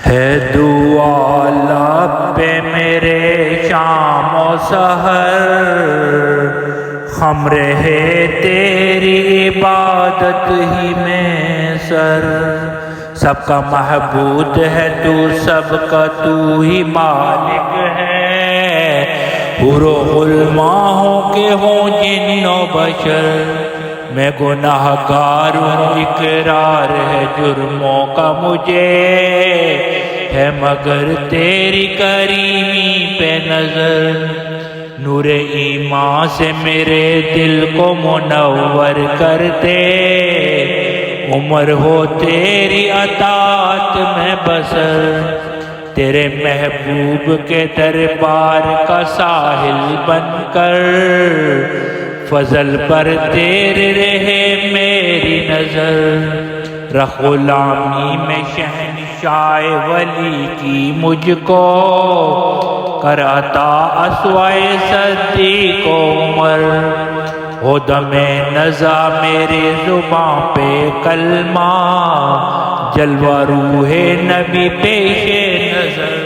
ہے دعا لب پہ میرے شام و سحر، خم رہے تیری عبادت ہی میں سر۔ سب کا معبود ہے تو، سب کا تو ہی مالک ہے، حور و غلماں ہوں کہ ہوں جن و بشر۔ میں گناہ گار ہوں، اقرار ہے جرموں کا مجھے، ہے مگر تیری کریمی پہ نظر۔ نور ایمان سے میرے دل کو منور کر دے، عمر ہو تیری اطاعت میں بسر۔ تیرے محبوب کے دربار کا ساحل بن کر، فضل پر تیرے رہے میری نظر۔ رکھ غلامی میں شہنشاہ ولی کی مجھ کو، کر عطا اسوائے صدیق و عمر۔ ہو دم نزا میرے زباں پہ کلمہ، جلوہ روح نبی پیش نظر۔